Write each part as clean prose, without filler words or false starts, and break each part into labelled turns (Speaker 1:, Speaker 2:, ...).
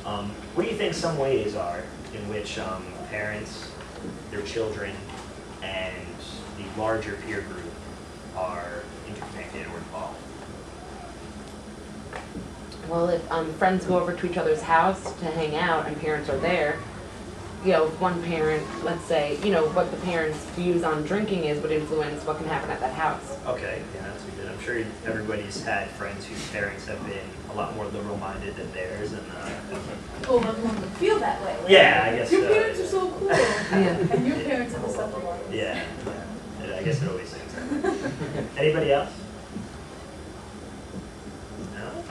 Speaker 1: What do you think some ways are in which parents, their children, and the larger peer group are interconnected or involved?
Speaker 2: Well, if friends go over to each other's house to hang out and parents are there, you know, if one parent, let's say, you know, what the parents' views on drinking is would influence what can happen at that house.
Speaker 1: Okay, yeah, that's good. I'm sure everybody's had friends whose parents have been a lot more liberal-minded than theirs, and
Speaker 3: Well, everyone would feel that way.
Speaker 1: yeah, I guess
Speaker 3: Your parents are so cool,
Speaker 2: Yeah.
Speaker 3: and your parents are the stuff about us.
Speaker 1: yeah, I guess it always seems that way. Anybody else? No?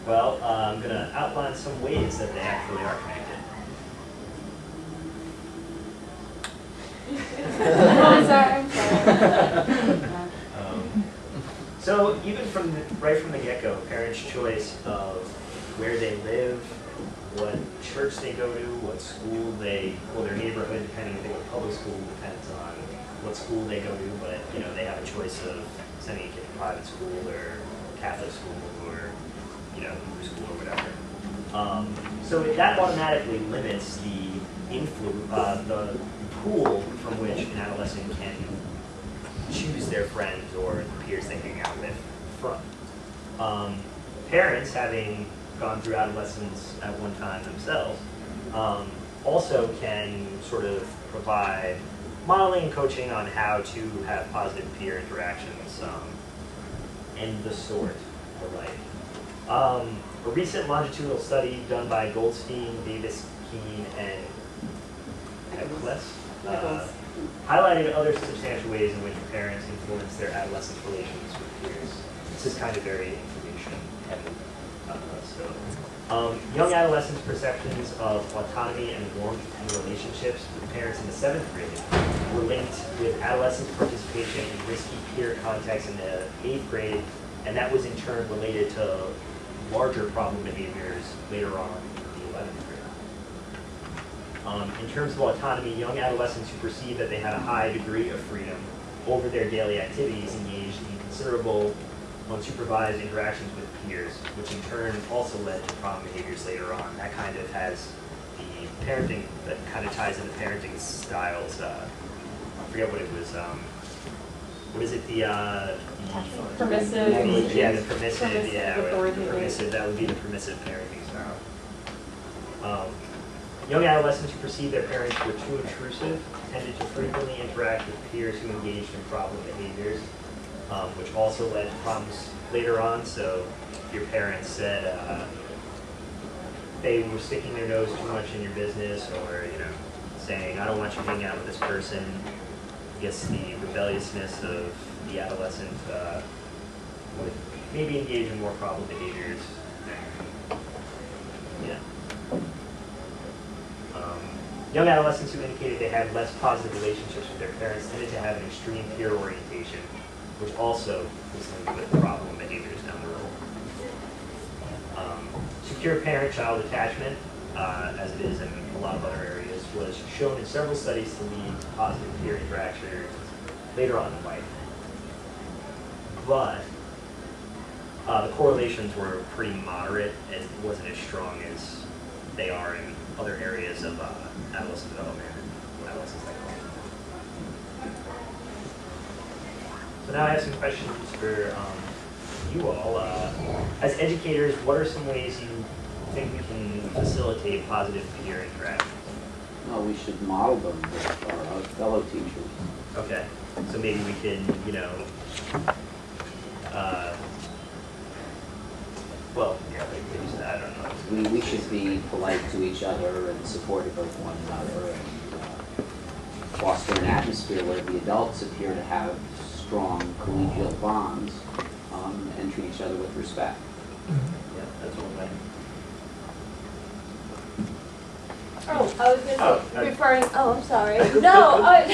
Speaker 1: Well, I'm going to outline some ways that they actually are connected.
Speaker 3: I'm sorry.
Speaker 1: So even right from the get-go, parents' choice of where they live, what church they go to, what school well, their neighborhood, depending if they go to public school, depends on what school they go to, but you know, they have a choice of sending a kid to private school or Catholic school or, you know, Hebrew school or whatever. So that automatically limits the the pool from which an adolescent can choose their friends or the peers they hang out with from. Parents, having gone through adolescence at one time themselves, also can sort of provide modeling and coaching on how to have positive peer interactions and the sort alike. A recent longitudinal study done by Goldstein, Davis, Keene, and Eccles highlighted other substantial ways in which parents influence their adolescent relations with peers. This is kind of very information heavy. Young adolescents' perceptions of autonomy and warmth in relationships with parents in the 7th grade were linked with adolescents' participation in risky peer contexts in the 8th grade, and that was in turn related to larger problem behaviors later on in the 11th grade. In terms of autonomy, young adolescents who perceived that they had a high degree of freedom over their daily activities engaged in considerable unsupervised interactions with peers, which in turn also led to problem behaviors later on. That kind of has the parenting, that kind of ties into parenting styles. I forget what it was. What is it?
Speaker 2: Permissive.
Speaker 1: Yeah, the permissive. Yeah, the
Speaker 2: authoritative.
Speaker 1: permissive. That would be the permissive parenting style. Young adolescents who perceived their parents were too intrusive tended to frequently interact with peers who engaged in problem behaviors, which also led to problems later on. So if your parents said they were sticking their nose too much in your business, or saying, "I don't want you hanging out with this person," I guess the rebelliousness of the adolescent would maybe engage in more problem behaviors. Yeah. Young adolescents who indicated they had less positive relationships with their parents tended to have an extreme peer orientation, which also was linked with problem behaviors down the road. Secure parent-child attachment, as it is in a lot of other areas, was shown in several studies to lead to positive peer interactions later on in life. But the correlations were pretty moderate and wasn't as strong as they are in other areas of adolescent development and adolescent psychology. So now I have some questions for you all. As educators, what are some ways you think we can facilitate positive peer interactions?
Speaker 4: Well, we should model them with our fellow teachers.
Speaker 1: Okay, so maybe we can, well, yeah, we use that, I don't know.
Speaker 4: We should be polite to each other and supportive of one another, and foster an atmosphere where the adults appear to have strong collegial bonds and treat each other with respect.
Speaker 1: Yeah, that's one way.
Speaker 5: Oh, I was going to say,
Speaker 1: Oh,
Speaker 5: referring, I'm sorry. No, I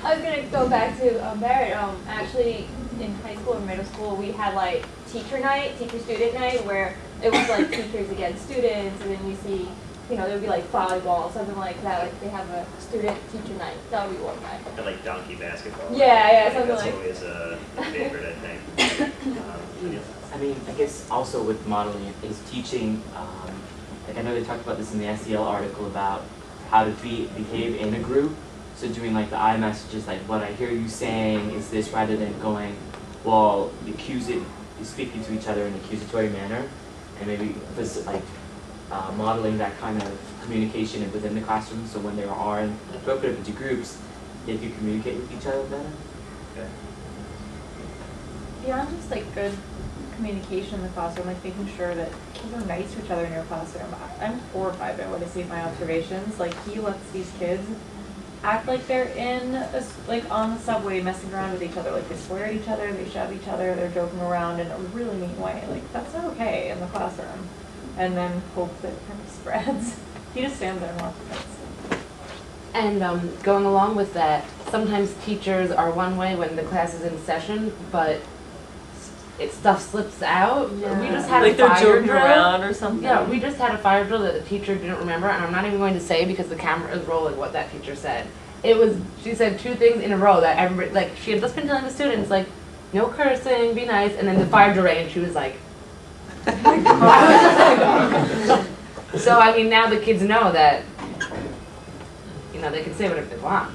Speaker 5: was going to go back to Barrett. Actually, in high school and middle school, we had like teacher-student night, where it was like teachers against students, and then you see, there would be like volleyball, something like that. Like they have a student-teacher night. That would be one night.
Speaker 1: I like donkey basketball.
Speaker 5: Yeah,
Speaker 1: I think
Speaker 5: something
Speaker 1: that's
Speaker 5: like.
Speaker 1: always a favorite, I think.
Speaker 6: I mean, I guess also with modeling is teaching, like I know they talked about this in the SEL article about how to behave in a group. So doing like the I messages, like what I hear you saying is this, rather than going, well, speaking to each other in an accusatory manner, and maybe like modeling that kind of communication within the classroom. So when they are broken up into groups, they can communicate with each other better.
Speaker 1: Okay.
Speaker 7: Beyond just like good communication in the classroom, like making sure that kids are nice to each other in your classroom. I'm horrified by what I see in my observations. Like he lets these kids act like they're like on the subway messing around with each other. Like they swear at each other, they shove each other, they're joking around in a really mean way. Like that's not okay in the classroom. And then hope that it kind of spreads. He just stands there and watches it.
Speaker 2: And going along with that, sometimes teachers are one way when the class is in session, but stuff slips out.
Speaker 7: Yeah.
Speaker 2: We just had
Speaker 7: like
Speaker 2: a
Speaker 7: they're
Speaker 2: fire
Speaker 7: joking
Speaker 2: drill.
Speaker 7: around or something.
Speaker 2: Yeah, we just had a fire drill that the teacher didn't remember, and I'm not even going to say because the camera is rolling what that teacher said. She said 2 things in a row that everybody, like, she had just been telling the students, like, no cursing, be nice, and then the fire drill rang, and she was like, so, I mean, now the kids know that, you know, they can say whatever they want.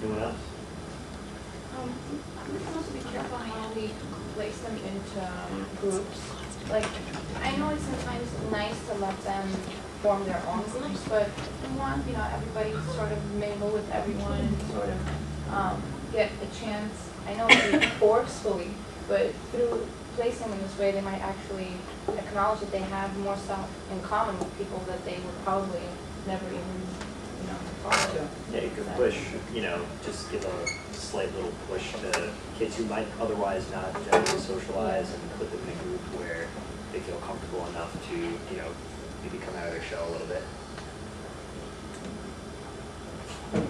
Speaker 1: Anyone else?
Speaker 3: We're supposed to be careful how we place them into groups. Like, I know it's sometimes nice to let them form their own groups, but we want, everybody to sort of mingle with everyone and sort of get a chance. I know it's forcefully, but through placing them in this way, they might actually acknowledge that they have more stuff in common with people that they would probably never even, follow.
Speaker 1: Yeah, you could push, just give a slight little push to kids who might otherwise not generally socialize and put them in a group where they feel comfortable enough to, maybe come out of their shell a little bit.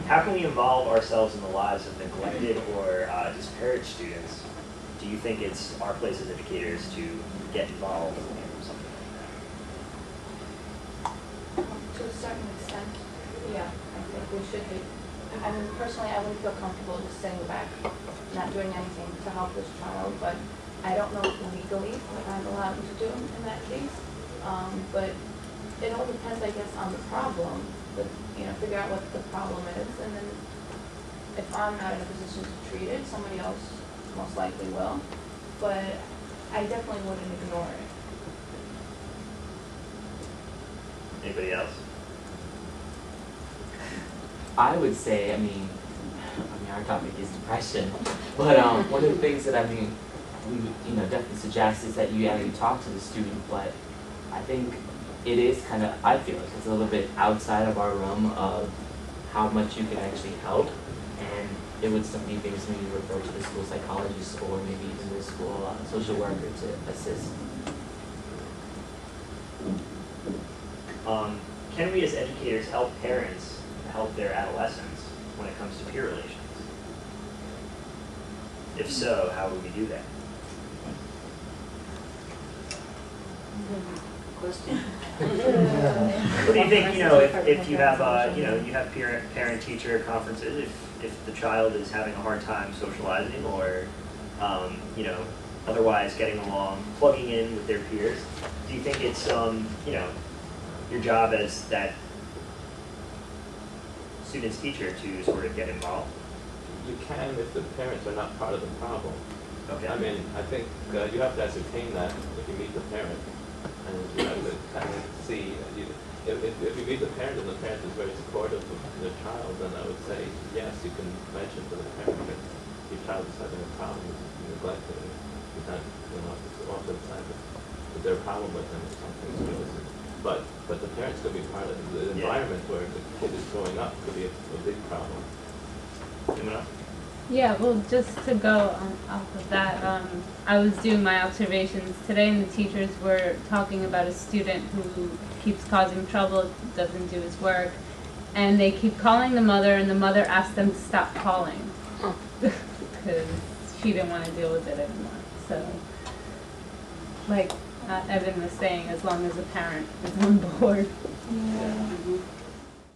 Speaker 1: How can we involve ourselves in the lives of neglected or disparaged students? Do you think it's our place as educators to get involved in something like that?
Speaker 3: To a certain extent, yeah, I think we should be. I mean, personally, I wouldn't feel comfortable just sitting back, not doing anything to help this child, but I don't know legally what I'm allowed to do in that case. But it all depends, I guess, on the problem, but, figure out what the problem is, and then if I'm not in a position to treat it, somebody else most likely will, but I definitely wouldn't ignore it.
Speaker 1: Anybody else?
Speaker 6: I would say, I mean, our topic is depression, but one of the things that we would, definitely suggest is that you talk to the student, but I think it is kind of, I feel like it's a little bit outside of our realm of how much you can actually help, and it would be things maybe refer to the school psychologist or maybe even the school social worker to assist.
Speaker 1: Can we as educators help parents help their adolescents when it comes to peer relations? If so, how would we do that?
Speaker 4: Question.
Speaker 1: What do you think, if you have, you have parent-teacher conferences, if the child is having a hard time socializing or, otherwise getting along, plugging in with their peers, do you think it's, your job as that student's teacher to sort of get involved?
Speaker 8: You can if the parents are not part of the problem.
Speaker 1: Okay.
Speaker 8: I mean, I think you have to ascertain that if you meet the parent. And you have to kind of see, if you meet the parent and the parent is very supportive of their child, then I would say, yes, you can mention to the parent that your child is having a problem with neglect, and you're not, off to the side that there's a problem with them or something. But the parents could be part of it. The environment where the kid is growing up could be a big problem.
Speaker 1: Anyone else?
Speaker 9: Yeah, well, just to go off of that, I was doing my observations today, and the teachers were talking about a student who keeps causing trouble, doesn't do his work, and they keep calling the mother, and the mother asked them to stop calling because she didn't want to deal with it anymore. So, like Evan was saying, as long as the parent is on board.
Speaker 3: Yeah.